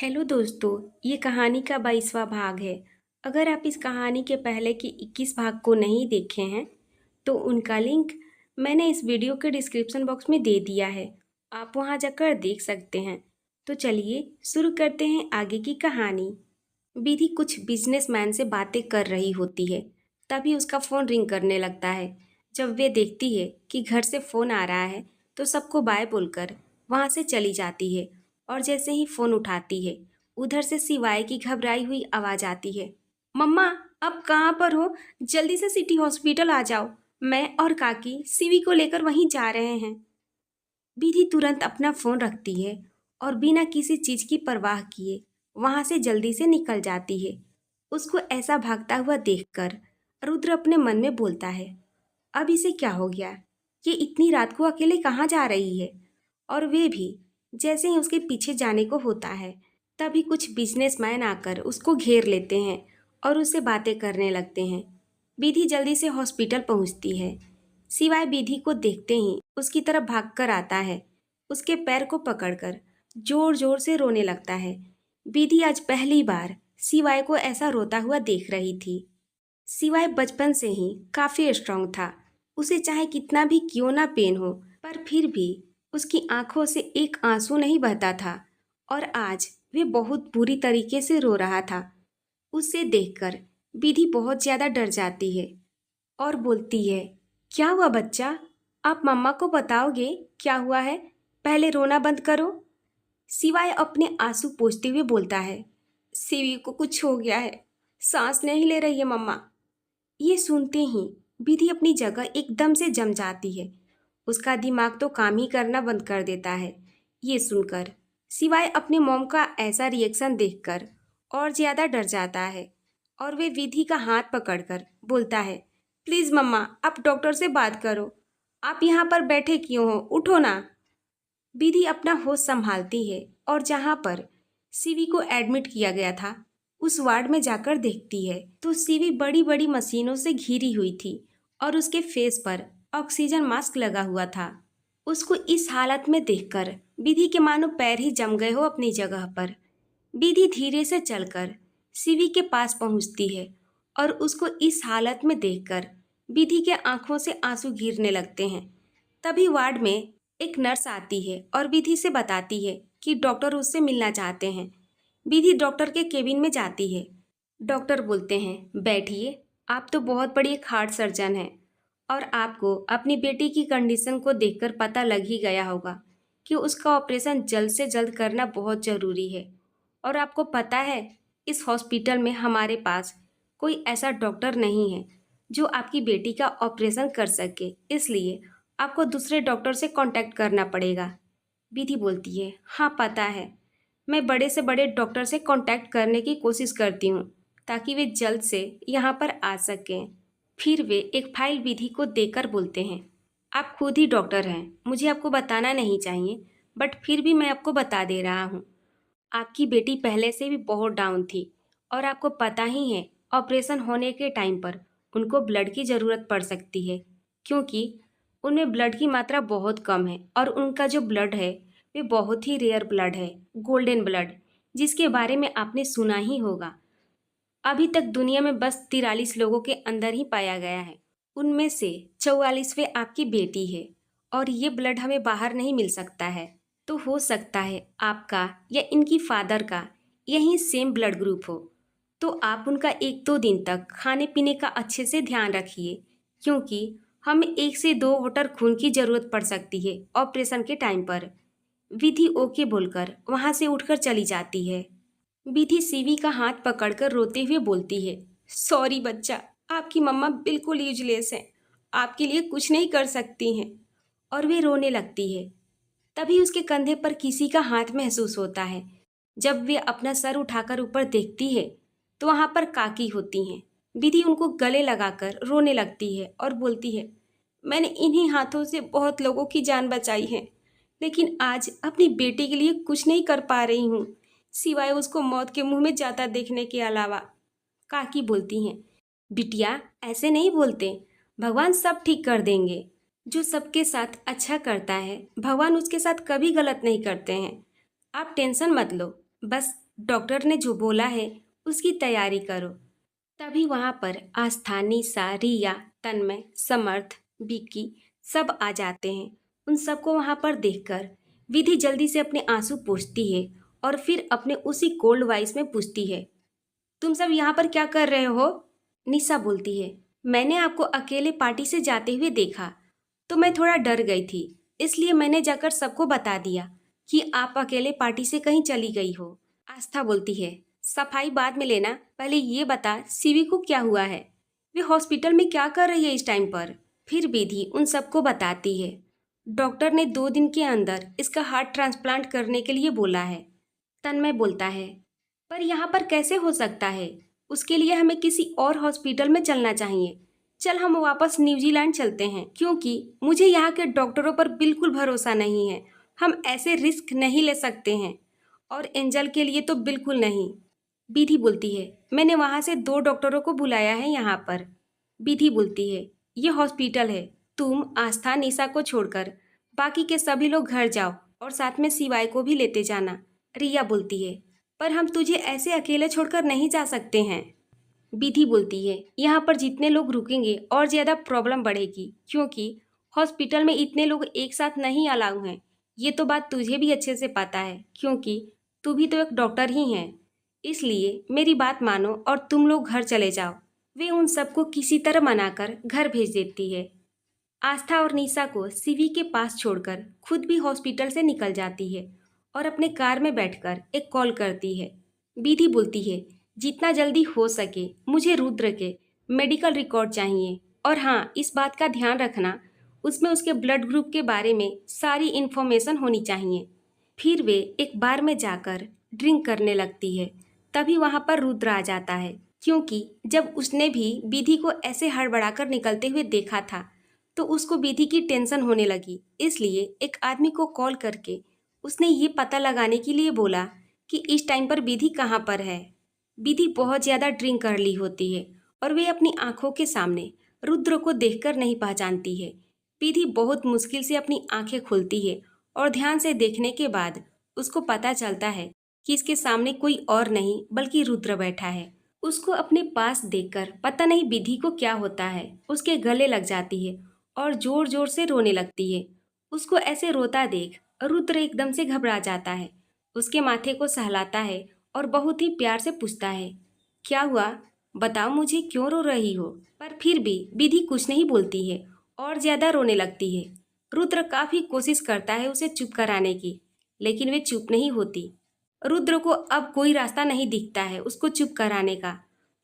Hello दोस्तों, ये कहानी का 22वां भाग है। अगर आप इस कहानी के पहले के 21 भाग को नहीं देखे हैं तो उनका लिंक मैंने इस वीडियो के डिस्क्रिप्शन बॉक्स में दे दिया है। आप वहां जाकर देख सकते हैं। तो चलिए शुरू करते हैं आगे की कहानी। विधि कुछ बिजनेसमैन से बातें कर रही होती है, तभी उसका फ़ोन रिंग करने लगता है। जब वे देखती है कि घर से फ़ोन आ रहा है तो सबको बाय बोलकर वहाँ से चली जाती है। और जैसे ही फ़ोन उठाती है, उधर से सिवाय की घबराई हुई आवाज़ आती है। मम्मा, आप कहाँ पर हो? जल्दी से सिटी हॉस्पिटल आ जाओ। मैं और काकी सीवी को लेकर वहीं जा रहे हैं। विधि तुरंत अपना फ़ोन रखती है और बिना किसी चीज़ की परवाह किए वहाँ से जल्दी से निकल जाती है। उसको ऐसा भागता हुआ देखकर रुद्र अपने मन में बोलता है, अब इसे क्या हो गया? ये इतनी रात को अकेले कहाँ जा रही है? और वे भी जैसे ही उसके पीछे जाने को होता है, तभी कुछ बिजनेसमैन आकर उसको घेर लेते हैं और उससे बातें करने लगते हैं। विधि जल्दी से हॉस्पिटल पहुंचती है। सिवाय विधि को देखते ही उसकी तरफ भागकर आता है। उसके पैर को पकड़कर जोर जोर से रोने लगता है। विधि आज पहली बार सिवाय को ऐसा रोता हुआ देख रही थी। सिवाय बचपन से ही काफी स्ट्रांग था। उसे चाहे कितना भी क्यों ना पेन हो, पर फिर भी उसकी आंखों से एक आंसू नहीं बहता था। और आज वे बहुत बुरी तरीके से रो रहा था। उसे देखकर विधि बहुत ज्यादा डर जाती है और बोलती है, क्या हुआ बच्चा? आप मम्मा को बताओगे क्या हुआ है? पहले रोना बंद करो। सिवाय अपने आंसू पोंछते हुए बोलता है, सिवी को कुछ हो गया है, सांस नहीं ले रही है मम्मा। ये सुनते ही विधि अपनी जगह एकदम से जम जाती है। उसका दिमाग तो काम ही करना बंद कर देता है। ये सुनकर सिवाय अपने मॉम का ऐसा रिएक्शन देखकर और ज्यादा डर जाता है और वे विधि का हाथ पकड़कर बोलता है, प्लीज मम्मा, आप डॉक्टर से बात करो। आप यहाँ पर बैठे क्यों हो? उठो ना। विधि अपना होश संभालती है और जहाँ पर सीवी को एडमिट किया गया था उस वार्ड में जाकर देखती है तो सीवी बड़ी बड़ी मशीनों से घिरी हुई थी और उसके फेस पर ऑक्सीजन मास्क लगा हुआ था। उसको इस हालत में देखकर विधि के मानो पैर ही जम गए हो अपनी जगह पर। विधि धीरे से चलकर सीवी के पास पहुंचती है और उसको इस हालत में देखकर विधि के आंखों से आंसू गिरने लगते हैं। तभी वार्ड में एक नर्स आती है और विधि से बताती है कि डॉक्टर उससे मिलना चाहते हैं। विधि डॉक्टर के केबिन में जाती है। डॉक्टर बोलते हैं, बैठिए, आप तो बहुत बड़ी एक हार्ट सर्जन हैं और आपको अपनी बेटी की कंडीशन को देखकर पता लग ही गया होगा कि उसका ऑपरेशन जल्द से जल्द करना बहुत ज़रूरी है। और आपको पता है, इस हॉस्पिटल में हमारे पास कोई ऐसा डॉक्टर नहीं है जो आपकी बेटी का ऑपरेशन कर सके, इसलिए आपको दूसरे डॉक्टर से कांटेक्ट करना पड़ेगा। विधि बोलती है, हाँ पता है, मैं बड़े से बड़े डॉक्टर से कांटेक्ट करने की कोशिश करती हूँ ताकि वे जल्द से यहाँ पर आ सकें। फिर वे एक फाइल विधि को देकर बोलते हैं, आप खुद ही डॉक्टर हैं, मुझे आपको बताना नहीं चाहिए, बट फिर भी मैं आपको बता दे रहा हूँ। आपकी बेटी पहले से भी बहुत डाउन थी और आपको पता ही है ऑपरेशन होने के टाइम पर उनको ब्लड की ज़रूरत पड़ सकती है, क्योंकि उनमें ब्लड की मात्रा बहुत कम है और उनका जो ब्लड है वे बहुत ही रेयर ब्लड है, गोल्डन ब्लड, जिसके बारे में आपने सुना ही होगा। अभी तक दुनिया में बस 43 लोगों के अंदर ही पाया गया है। उनमें से 44वें आपकी बेटी है और ये ब्लड हमें बाहर नहीं मिल सकता है। तो हो सकता है आपका या इनकी फादर का यही सेम ब्लड ग्रुप हो। तो आप उनका 1-2 दिन तक खाने पीने का अच्छे से ध्यान रखिए, क्योंकि हमें 1 से 2 वोटर खून की ज़रूरत पड़ सकती है ऑपरेशन के टाइम पर। विधि ओके बोलकर वहाँ से उठकर चली जाती है। विधि सीवी का हाथ पकड़कर रोते हुए बोलती है, सॉरी बच्चा, आपकी मम्मा बिल्कुल यूजलेस हैं, आपके लिए कुछ नहीं कर सकती हैं। और वे रोने लगती है। तभी उसके कंधे पर किसी का हाथ महसूस होता है। जब वे अपना सर उठाकर ऊपर देखती है तो वहाँ पर काकी होती हैं। विधि उनको गले लगाकर रोने लगती है और बोलती है, मैंने इन्हीं हाथों से बहुत लोगों की जान बचाई है, लेकिन आज अपनी बेटी के लिए कुछ नहीं कर पा रही हूँ, सिवाय उसको मौत के मुंह में जाता देखने के अलावा। काकी बोलती हैं, बिटिया ऐसे नहीं बोलते, भगवान सब ठीक कर देंगे। जो सबके साथ अच्छा करता है भगवान उसके साथ कभी गलत नहीं करते हैं। आप टेंशन मत लो, बस डॉक्टर ने जो बोला है उसकी तैयारी करो। तभी वहाँ पर आस्था, निशा, रिया, तन्मय, समर्थ, विक्की सब आ जाते हैं। उन सबको वहाँ पर देखकर विधि जल्दी से अपने आंसू पोंछती है और फिर अपने उसी कोल्ड वॉइस में पूछती है, तुम सब यहाँ पर क्या कर रहे हो? निशा बोलती है, मैंने आपको अकेले पार्टी से जाते हुए देखा तो मैं थोड़ा डर गई थी, इसलिए मैंने जाकर सबको बता दिया कि आप अकेले पार्टी से कहीं चली गई हो। आस्था बोलती है, सफाई बाद में लेना, पहले ये बता सीवी को क्या हुआ है, वे हॉस्पिटल में क्या कर रही है इस टाइम पर। फिर विधि उन सबको बताती है, डॉक्टर ने 2 दिन के अंदर इसका हार्ट ट्रांसप्लांट करने के लिए बोला है। तन्मय बोलता है, पर यहाँ पर कैसे हो सकता है, उसके लिए हमें किसी और हॉस्पिटल में चलना चाहिए। चल हम वापस न्यूजीलैंड चलते हैं, क्योंकि मुझे यहाँ के डॉक्टरों पर बिल्कुल भरोसा नहीं है। हम ऐसे रिस्क नहीं ले सकते हैं, और एंजल के लिए तो बिल्कुल नहीं। विधि बोलती है, मैंने वहाँ से 2 डॉक्टरों को बुलाया है यहाँ पर। विधि बोलती है, ये हॉस्पिटल है, तुम आस्था, निशा को छोड़कर बाकी के सभी लोग घर जाओ और साथ में सिवाय को भी लेते जाना। रिया बोलती है, पर हम तुझे ऐसे अकेले छोड़कर नहीं जा सकते हैं। विधि बोलती है, यहाँ पर जितने लोग रुकेंगे और ज़्यादा प्रॉब्लम बढ़ेगी, क्योंकि हॉस्पिटल में इतने लोग एक साथ नहीं अलाउ हैं। ये तो बात तुझे भी अच्छे से पता है, क्योंकि तू भी तो एक डॉक्टर ही है। इसलिए मेरी बात मानो और तुम लोग घर चले जाओ। वे उन सबको किसी तरह मनाकर घर भेज देती है। आस्था और निशा को सीवी के पास छोड़कर खुद भी हॉस्पिटल से निकल जाती है और अपने कार में बैठकर एक कॉल करती है। विधि बोलती है, जितना जल्दी हो सके मुझे रुद्र के मेडिकल रिकॉर्ड चाहिए, और हाँ, इस बात का ध्यान रखना उसमें उसके ब्लड ग्रुप के बारे में सारी इन्फॉर्मेशन होनी चाहिए। फिर वे एक बार में जाकर ड्रिंक करने लगती है। तभी वहाँ पर रुद्र आ जाता है, क्योंकि जब उसने भी विधि को ऐसे हड़बड़ाकर निकलते हुए देखा था तो उसको विधि की टेंशन होने लगी। इसलिए एक आदमी को कॉल करके उसने ये पता लगाने के लिए बोला कि इस टाइम पर विधि कहाँ पर है। विधि बहुत ज़्यादा ड्रिंक कर ली होती है और वे अपनी आंखों के सामने रुद्र को देखकर नहीं पहचानती है। विधि बहुत मुश्किल से अपनी आंखें खोलती है और ध्यान से देखने के बाद उसको पता चलता है कि इसके सामने कोई और नहीं बल्कि रुद्र बैठा है। उसको अपने पास देखकर पता नहीं विधि को क्या होता है, उसके गले लग जाती है और जोर जोर से रोने लगती है। उसको ऐसे रोता देख रुद्र एकदम से घबरा जाता है, उसके माथे को सहलाता है और बहुत ही प्यार से पूछता है, क्या हुआ, बताओ मुझे, क्यों रो रही हो। पर फिर भी विधि कुछ नहीं बोलती है और ज़्यादा रोने लगती है। रुद्र काफ़ी कोशिश करता है उसे चुप कराने की, लेकिन वे चुप नहीं होती। रुद्र को अब कोई रास्ता नहीं दिखता है उसको चुप कराने का,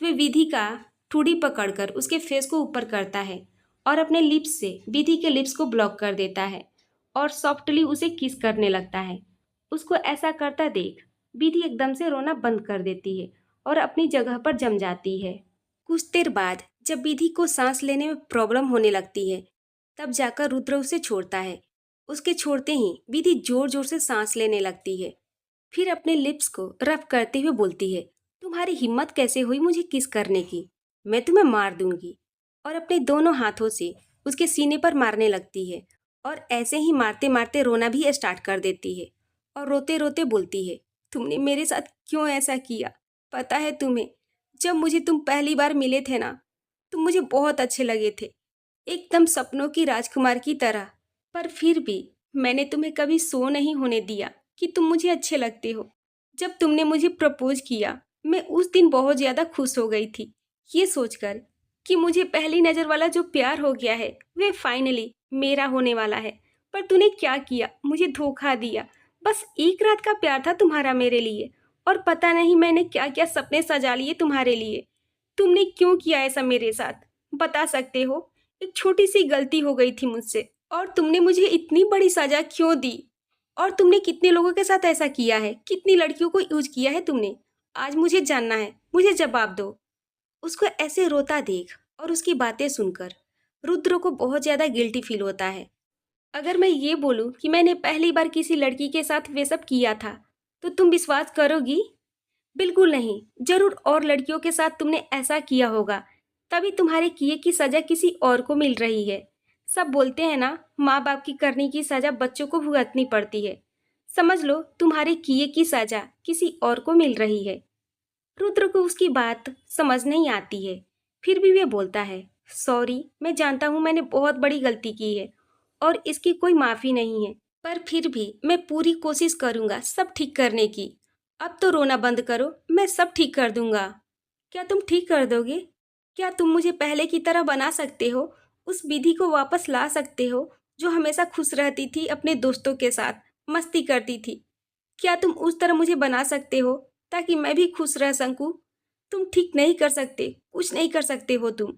तो वे विधि का ठुड़ी पकड़कर उसके फेस को ऊपर करता है और अपने लिप्स से विधि के लिप्स को ब्लॉक कर देता है और सॉफ्टली उसे किस करने लगता है। उसको ऐसा करता देख विधि एकदम से रोना बंद कर देती है और अपनी जगह पर जम जाती है। कुछ देर बाद जब विधि को सांस लेने में प्रॉब्लम होने लगती है, तब जाकर रुद्र उसे छोड़ता है। उसके छोड़ते ही विधि जोर जोर से सांस लेने लगती है। फिर अपने लिप्स को रफ करते हुए बोलती है, तुम्हारी हिम्मत कैसे हुई मुझे किस करने की, मैं तुम्हें मार दूंगी। और अपने दोनों हाथों से उसके सीने पर मारने लगती है और ऐसे ही मारते मारते रोना भी स्टार्ट कर देती है और रोते रोते बोलती है, तुमने मेरे साथ क्यों ऐसा किया, पता है तुम्हें, जब मुझे तुम पहली बार मिले थे ना, तुम मुझे बहुत अच्छे लगे थे, एकदम सपनों की राजकुमार की तरह। पर फिर भी मैंने तुम्हें कभी शो नहीं होने दिया कि तुम मुझे अच्छे लगते हो। जब तुमने मुझे प्रपोज किया, मैं उस दिन बहुत ज़्यादा खुश हो गई थी, ये सोचकर कि मुझे पहली नज़र वाला जो प्यार हो गया है वे फाइनली मेरा होने वाला है। पर तूने क्या किया, मुझे धोखा दिया। बस एक रात का प्यार था तुम्हारा मेरे लिए, और पता नहीं मैंने क्या क्या सपने सजा लिए तुम्हारे लिए। तुमने क्यों किया ऐसा मेरे साथ, बता सकते हो? एक छोटी सी गलती हो गई थी मुझसे, और तुमने मुझे इतनी बड़ी सजा क्यों दी? और तुमने कितने लोगों के साथ ऐसा किया है, कितनी लड़कियों को यूज किया है तुमने? आज मुझे जानना है, मुझे जवाब दो। उसको ऐसे रोता देख और उसकी बातें सुनकर रुद्र को बहुत ज़्यादा गिल्टी फील होता है। अगर मैं ये बोलूँ कि मैंने पहली बार किसी लड़की के साथ वे सब किया था, तो तुम विश्वास करोगी? बिल्कुल नहीं। जरूर और लड़कियों के साथ तुमने ऐसा किया होगा, तभी तुम्हारे किए की सजा किसी और को मिल रही है। सब बोलते हैं ना, माँ बाप की करनी की सजा बच्चों को भुगतनी पड़ती है। समझ लो तुम्हारे किए की सजा किसी और को मिल रही है। रुद्र को उसकी बात समझ नहीं आती है, फिर भी वे बोलता है, सॉरी, मैं जानता हूँ मैंने बहुत बड़ी गलती की है और इसकी कोई माफ़ी नहीं है, पर फिर भी मैं पूरी कोशिश करूँगा सब ठीक करने की। अब तो रोना बंद करो, मैं सब ठीक कर दूँगा। क्या तुम ठीक कर दोगे? क्या तुम मुझे पहले की तरह बना सकते हो? उस विधि को वापस ला सकते हो जो हमेशा खुश रहती थी, अपने दोस्तों के साथ मस्ती करती थी? क्या तुम उस तरह मुझे बना सकते हो ताकि मैं भी खुश रह सकूं? तुम ठीक नहीं कर सकते, कुछ नहीं कर सकते हो तुम।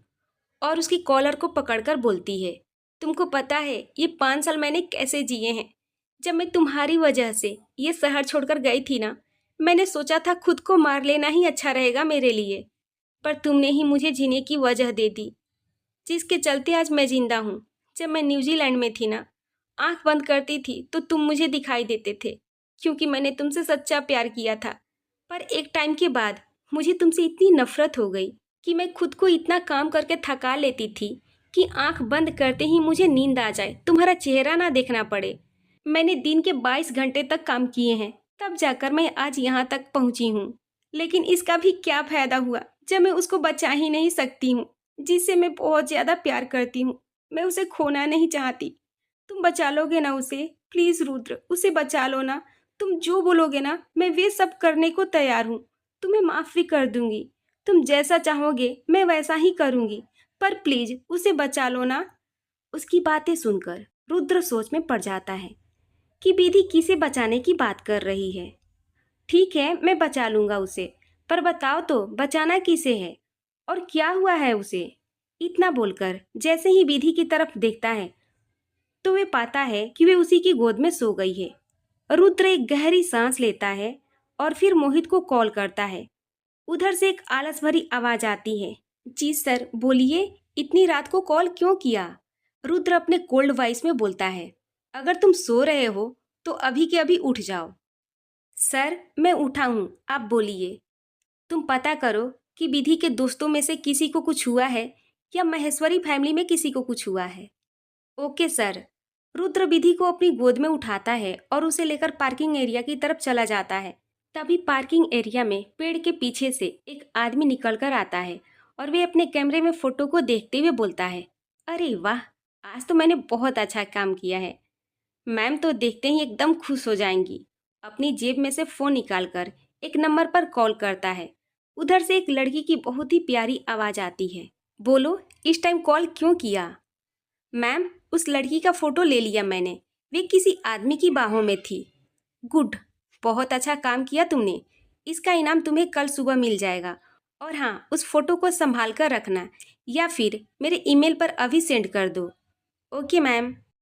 और उसकी कॉलर को पकड़कर बोलती है, तुमको पता है ये 5 साल मैंने कैसे जिए हैं? जब मैं तुम्हारी वजह से ये शहर छोड़कर गई थी ना, मैंने सोचा था खुद को मार लेना ही अच्छा रहेगा मेरे लिए, पर तुमने ही मुझे जीने की वजह दे दी, जिसके चलते आज मैं जिंदा हूँ। जब मैं न्यूजीलैंड में थी ना, आंख बंद करती थी तो तुम मुझे दिखाई देते थे, क्योंकि मैंने तुमसे सच्चा प्यार किया था। पर एक टाइम के बाद मुझे तुमसे इतनी नफरत हो गई कि मैं खुद को इतना काम करके थका लेती थी कि आंख बंद करते ही मुझे नींद आ जाए, तुम्हारा चेहरा ना देखना पड़े। मैंने दिन के 22 घंटे तक काम किए हैं, तब जाकर मैं आज यहाँ तक पहुँची हूँ। लेकिन इसका भी क्या फायदा हुआ जब मैं उसको बचा ही नहीं सकती हूँ, जिससे मैं बहुत ज़्यादा प्यार करती हूँ। मैं उसे खोना नहीं चाहती। तुम बचा लोगे ना उसे? प्लीज़ रुद्र, उसे बचा लो ना। तुम जो बोलोगे ना, मैं वे सब करने को तैयार हूँ। तुम्हें माफ़ भी कर दूंगी। तुम जैसा चाहोगे मैं वैसा ही करूंगी, पर प्लीज उसे बचा लो ना। उसकी बातें सुनकर रुद्र सोच में पड़ जाता है कि विधि किसे बचाने की बात कर रही है। ठीक है, मैं बचा लूंगा उसे, पर बताओ तो बचाना किसे है और क्या हुआ है उसे? इतना बोलकर जैसे ही विधि की तरफ देखता है तो वे पाता है कि वे उसी की गोद में सो गई है। रुद्र एक गहरी सांस लेता है और फिर मोहित को कॉल करता है। उधर से एक आलस भरी आवाज आती है, जी सर बोलिए, इतनी रात को कॉल क्यों किया? रुद्र अपने कोल्ड वॉइस में बोलता है, अगर तुम सो रहे हो तो अभी के अभी उठ जाओ। सर मैं उठा हूँ, आप बोलिए। तुम पता करो कि विधि के दोस्तों में से किसी को कुछ हुआ है या महेश्वरी फैमिली में किसी को कुछ हुआ है। Okay sir. रुद्र विधि को अपनी गोद में उठाता है और उसे लेकर पार्किंग एरिया की तरफ चला जाता है। तभी पार्किंग एरिया में पेड़ के पीछे से एक आदमी निकलकर आता है और वे अपने कैमरे में फोटो को देखते हुए बोलता है, अरे वाह, आज तो मैंने बहुत अच्छा काम किया है। मैम तो देखते ही एकदम खुश हो जाएंगी। अपनी जेब में से फ़ोन निकालकर एक नंबर पर कॉल करता है। उधर से एक लड़की की बहुत ही प्यारी आवाज़ आती है, बोलो इस टाइम कॉल क्यों किया? मैम उस लड़की का फ़ोटो ले लिया मैंने, वे किसी आदमी की बाहों में थी। गुड, बहुत अच्छा काम किया तुमने। इसका इनाम तुम्हें कल सुबह मिल जाएगा। और हाँ, उस फोटो को संभाल कर रखना या फिर मेरे ईमेल पर अभी सेंड कर दो। Okay ma'am.